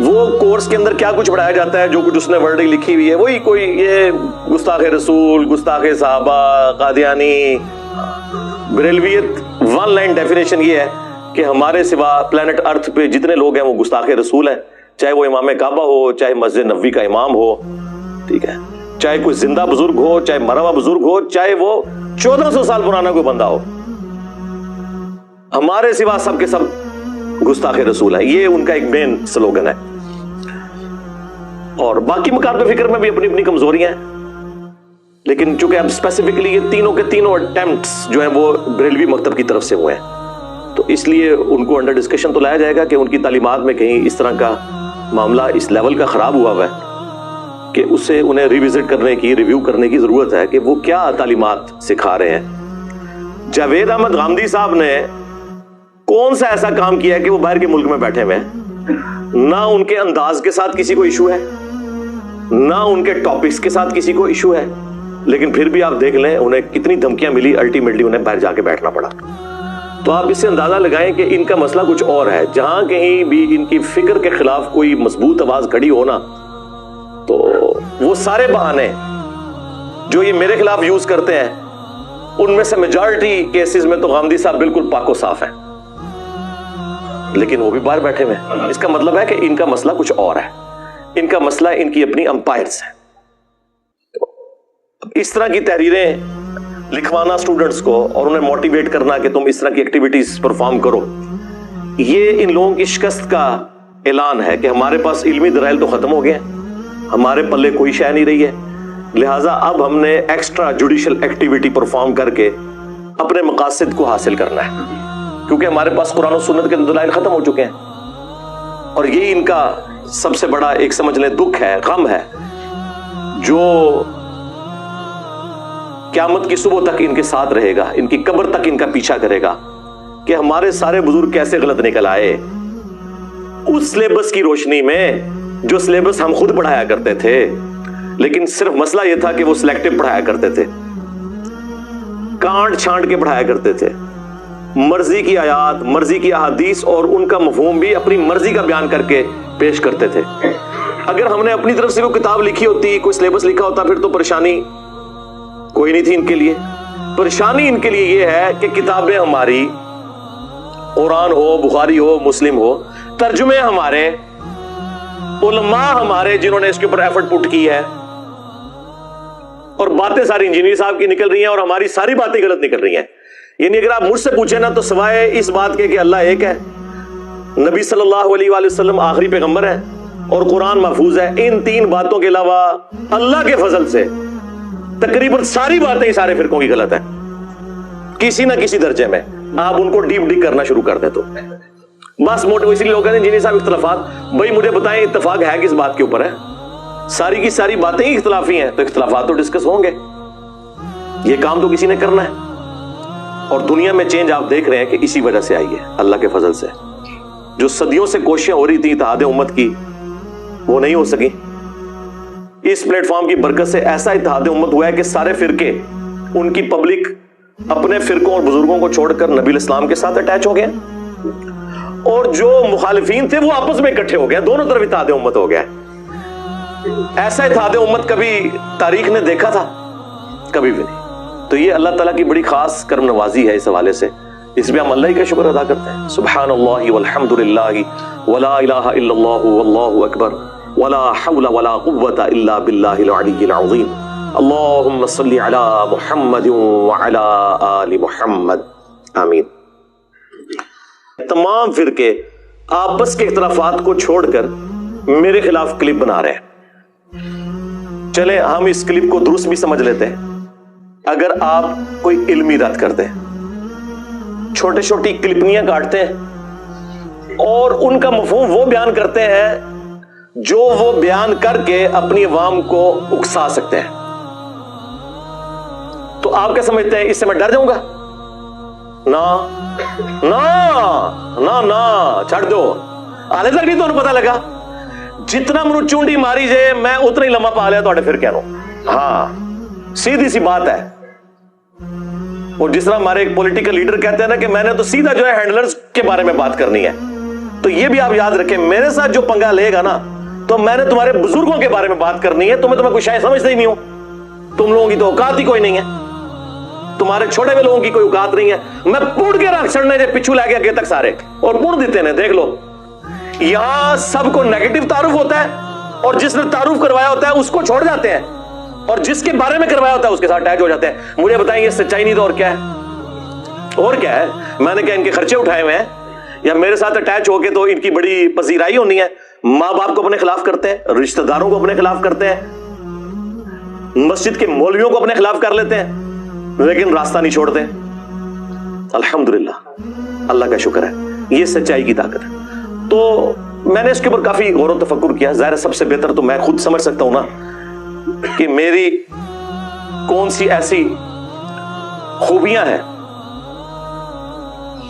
وہ کورس کے اندر کیا کچھ پڑھایا جاتا ہے, جو کچھ اس نے ورڈنگ لکھی ہوئی ہے وہی کوئی یہ گستاخ رسول, گستاخ صحابہ, قادیانی. بریلویت ون لائن ڈیفینیشن یہ ہے کہ ہمارے سوا پلانٹ ارتھ پہ جتنے لوگ ہیں وہ گستاخ رسول ہیں, چاہے وہ امام کعبہ ہو, چاہے مسجد نبوی کا امام ہو, ٹھیک ہے, چاہے کوئی زندہ بزرگ ہو, چاہے مرا ہوا بزرگ ہو, چاہے وہ 1400 سال پرانا کوئی بندہ ہو, ہمارے سوا سب کے سب گستاخ رسول ہیں. یہ ان کا ایک مین سلوگن ہے. اور باقی مکاتب فکر میں بھی اپنی اپنی کمزوریاں ہیں, لیکن چونکہ اب اسپیسیفکلی یہ تینوں کے تینوں اٹیمپٹس جو ہیں وہ بریلوی مکتب کی طرف سے ہوئے ہیں, تو اس لیے ان کو انڈر ڈسکشن تو لایا جائے گا کہ ان کی تعلیمات میں کہیں اس طرح کا معاملہ اس لیول کا خراب ہوا ہے کہ اسے انہیں ریوزٹ کرنے کی, ریویو کرنے کی ضرورت ہے کہ وہ کیا تعلیمات سکھا رہے ہیں. جاوید احمد غامدی صاحب نے کون سا ایسا کام کیا ہے کہ وہ باہر کے ملک میں بیٹھے ہوئے ہیں؟ نہ ان کے انداز کے ساتھ کسی کو ایشو ہے, نہ ان کے ٹاپکس کے ساتھ کسی کو ایشو ہے, لیکن پھر بھی آپ دیکھ لیں انہیں کتنی دھمکیاں ملی, الٹیمیٹلی انہیں باہر جا کے بیٹھنا پڑا. تو آپ اس سے اندازہ لگائیں کہ ان کا مسئلہ کچھ اور ہے. جہاں کہیں بھی ان کی فکر کے خلاف کوئی مضبوط آواز کھڑی ہونا تو وہ سارے بہانے جو یہ میرے خلاف یوز کرتے ہیں ان میں سے میجارٹی کیسز میں تو غامدی صاحب بالکل پاک و صاف ہیں, لیکن وہ بھی باہر بیٹھے ہوئے ہیں. اس کا مطلب ہے کہ ان کا مسئلہ کچھ اور ہے, ان کا مسئلہ ان کی اپنی امپائرز ہیں. اس طرح کی تحریریں لکھوانا اسٹوڈنٹس کو اور انہیں موٹیویٹ کرنا کہ تم اس طرح کی ایکٹیویٹیز پرفارم کرو, یہ ان لوگوں کی شکست کا اعلان ہے کہ ہمارے پاس علمی دلائل تو ختم ہو گئے ہیں, ہمارے پلے کوئی شے نہیں رہی ہے, لہٰذا اب ہم نے ایکسٹرا جوڈیشل ایکٹیویٹی پرفارم کر کے اپنے مقاصد کو حاصل کرنا ہے, کیونکہ ہمارے پاس قرآن و سنت کے دلائل ختم ہو چکے ہیں. اور یہی ان کا سب سے بڑا ایک سمجھ لیں دکھ ہے, غم ہے, جو قیامت کی صبح تک ان کے ساتھ رہے گا, ان کی قبر تک ان کا پیچھا کرے گا کہ ہمارے سارے بزرگ کیسے غلط نکل آئے اس سلیبس کی روشنی میں جو سلیبس ہم خود پڑھایا کرتے تھے. لیکن صرف مسئلہ یہ تھا کہ وہ سلیکٹو پڑھایا کرتے تھے, کانٹ چھانٹ کے پڑھایا کرتے تھے, مرضی کی آیات, مرضی کی احادیث اور ان کا مفہوم بھی اپنی مرضی کا بیان کر کے پیش کرتے تھے. اگر ہم نے اپنی طرف سے کوئی کتاب لکھی ہوتی, کوئی سلیبس لکھا ہوتا, پھر تو پریشانی کوئی نہیں تھی ان کے لیے. پریشانی ان کے لیے یہ ہے کہ کتابیں ہماری, قرآن ہو, بخاری ہو, مسلم ہو, ترجمے ہمارے, علماء ہمارے جنہوں نے اس کے اوپر ایفرٹ پٹ کی ہے, اور باتیں ساری انجینئر صاحب کی نکل رہی ہیں اور ہماری ساری باتیں غلط نکل رہی ہیں. یعنی اگر آپ مجھ سے پوچھیں نا تو سوائے اس بات کے کہ اللہ ایک ہے, نبی صلی اللہ علیہ وآلہ وسلم آخری پیغمبر ہے اور قرآن محفوظ ہے, ان تین باتوں کے علاوہ اللہ کے فضل سے تقریباً ساری باتیں ہی سارے فرقوں کی غلط ہیں کسی نہ کسی درجے میں. آپ ان کو ڈیپ ڈگ کرنا شروع کر دیں تو بس موٹو. اسی لیے لوگ کہتے ہیں انجینئر صاحب اختلافات, بھائی مجھے بتائیں اتفاق ہے کس بات کے اوپر ہے؟ ساری کی ساری باتیں ہی اختلافی ہیں, تو اختلافات تو ڈسکس ہوں گے, یہ کام تو کسی نے کرنا ہے. اور دنیا میں چینج آپ دیکھ رہے ہیں کہ اسی وجہ سے آئی ہے, اللہ کے فضل سے. جو صدیوں سے کوششیں ہو رہی تھی اتحاد امت کی, وہ نہیں ہو سکی. اس پلیٹ فارم کی برکت سے ایسا اتحاد امت ہوا ہے کہ سارے فرقے, ان کی پبلک اپنے فرقوں اور بزرگوں کو چھوڑ کر نبی الاسلام کے ساتھ اٹیچ ہو گئے, اور جو مخالفین تھے وہ آپس میں اکٹھے ہو گئے, دونوں طرف اتحاد امت ہو گیا. ایسا اتحاد امت کبھی تاریخ نے دیکھا تھا؟ کبھی بھی نہیں. تو یہ اللہ تعالیٰ کی بڑی خاص کرم نوازی ہے اس حوالے سے, اس میں ہم اللہ کا شکر ادا کرتے ہیں. سبحان اللہ والحمد للہ ولا الہ الا اللہ واللہ اکبر ولا حول ولا قوة الا باللہ العلی العظیم. اللہم صلی علی محمد وعلی آل محمد, آمین. تمام فرقے آپس کے اختلافات کو چھوڑ کر میرے خلاف کلپ بنا رہے ہیں. چلیں ہم اس کلپ کو درست بھی سمجھ لیتے ہیں. اگر آپ کوئی علمی رد کرتے ہیں, چھوٹی چھوٹی کلپنیاں کاٹتے ہیں اور ان کا مفہوم وہ بیان کرتے ہیں جو وہ بیان کر کے اپنی عوام کو اکسا سکتے ہیں, تو آپ کیا سمجھتے ہیں اس سے میں ڈر جاؤں گا؟ نا چھڑ دو. آنے تک نہیں تو پتا لگا جتنا منو چونڈی ماری جائے میں اتنا ہی لمحہ پا لیا تو پھر کہہ رہا ہوں. ہاں سیدھی سی بات ہے. اور جس طرح ہمارے ایک پولیٹیکل لیڈر کہتے ہیں نا کہ میں نے تو سیدھا جو ہے ہینڈلرز کے بارے میں بات کرنی ہے, تو یہ بھی آپ یاد رکھیں، میرے ساتھ جو پنگا لے گا نا تو میں نے تمہارے بزرگوں کے بارے میں بات کرنی ہے، تمہیں کوئی شاید سمجھتا ہی نہیں ہو، تم لوگوں کی تو اوقات ہی کوئی نہیں ہے، تمہارے چھوٹے ہوئے لوگوں کی کوئی اوقات نہیں ہے. میں پوڑ کے رکھ چڑھنے جے پچھو لے کے اگے تک سارے اور پوڑ دیتے ہیں. دیکھ لو یہاں سب کو نیگیٹو تعارف ہوتا ہے اور جس نے تعارف کروایا ہوتا ہے اس کو چھوڑ جاتے ہیں اور جس کے بارے میں کروایا ہوتا ہے اس کے ساتھ اٹیچ ہو جاتے ہیں. مجھے بتائیں یہ سچائی نہیں تو اور کیا ہے؟ اور کیا ہے؟ میں نے کہا ان کے خرچے اٹھائے ہوئے ہیں یا میرے ساتھ اٹیچ ہو کے تو ان کی بڑی پذیرائی ہونی ہے. ماں باپ کو اپنے خلاف کرتے ہیں، رشتہ داروں کو اپنے خلاف کرتے ہیں، مسجد کے مولویوں کو اپنے خلاف کر لیتے ہیں، لیکن راستہ نہیں چھوڑتے. الحمدللہ، اللہ کا شکر ہے، یہ سچائی کی طاقت ہے. تو میں نے اس کے اوپر کافی غور و تفکر کیا. ظاہر سب سے بہتر تو میں خود سمجھ سکتا ہوں نا کہ میری کون سی ایسی خوبیاں ہیں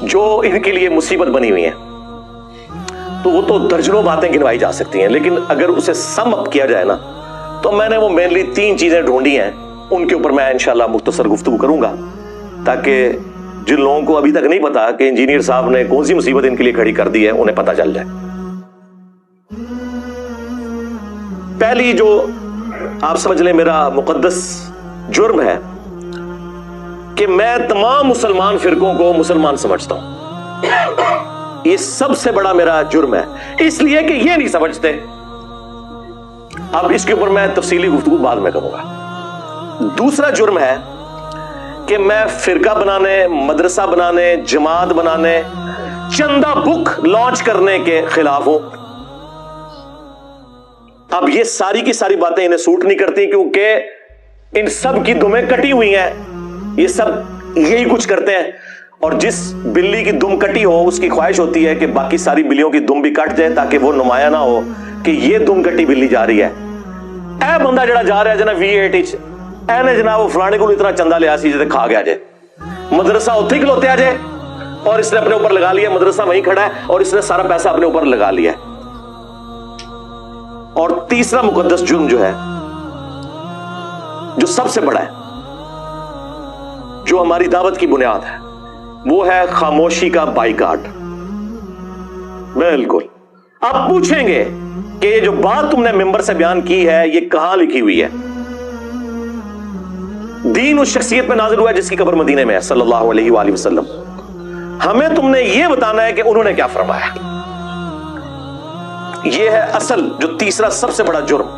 جو ان کے لیے مصیبت بنی ہوئی ہیں. تو وہ تو درجنوں باتیں گنوائی جا سکتی ہیں، لیکن اگر اسے سم اپ کیا جائے نا تو میں نے وہ مینلی 3 چیزیں ڈھونڈی ہیں، ان کے اوپر میں انشاءاللہ مختصر گفتگو کروں گا تاکہ جن لوگوں کو ابھی تک نہیں پتا کہ انجینئر صاحب نے کون سی مصیبت ان کے لیے کھڑی کر دی ہے انہیں پتا چل جائے. پہلی جو آپ سمجھ لیں میرا مقدس جرم ہے کہ میں تمام مسلمان فرقوں کو مسلمان سمجھتا ہوں. یہ سب سے بڑا میرا جرم ہے، اس لیے کہ یہ نہیں سمجھتے. اب اس کے اوپر میں تفصیلی گفتگو بعد میں کروں گا. دوسرا جرم ہے کہ میں فرقہ بنانے، مدرسہ بنانے، جماعت بنانے، چندہ بک لانچ کرنے کے خلاف ہوں. اب یہ ساری کی ساری باتیں انہیں سوٹ نہیں کرتی کیونکہ ان سب کی دمیں کٹی ہوئی ہیں. یہ سب یہی کچھ کرتے ہیں اور جس بلی کی دم کٹی ہو اس کی خواہش ہوتی ہے کہ باقی ساری بلیوں کی دم بھی کٹ جائے تاکہ وہ نمایاں نہ ہو کہ یہ دم کٹی بلی جا رہی ہے. اے بندہ جڑا جا رہا ہے جناب V8 اے نے جناب وہ فلانے کو اتنا چندہ لیا سی جتے کھا گیا جائے، مدرسہ اتھے کھلوتے آ جائے اور اس نے اپنے اوپر لگا لیا، مدرسہ وہیں کھڑا ہے اور اس نے سارا پیسہ اپنے اوپر لگا لیا ہے. اور تیسرا مقدس جرم جو ہے، جو سب سے بڑا ہے، جو ہماری دعوت کی بنیاد ہے، وہ ہے خاموشی کا بائیکاٹ. بالکل. آپ پوچھیں گے کہ یہ جو بات تم نے ممبر سے بیان کی ہے یہ کہاں لکھی ہوئی ہے؟ دین اس شخصیت پہ نازل ہوا ہے جس کی قبر مدینے میں ہے صلی اللہ علیہ وآلہ وسلم. ہمیں تم نے یہ بتانا ہے کہ انہوں نے کیا فرمایا. یہ ہے اصل جو تیسرا سب سے بڑا جرم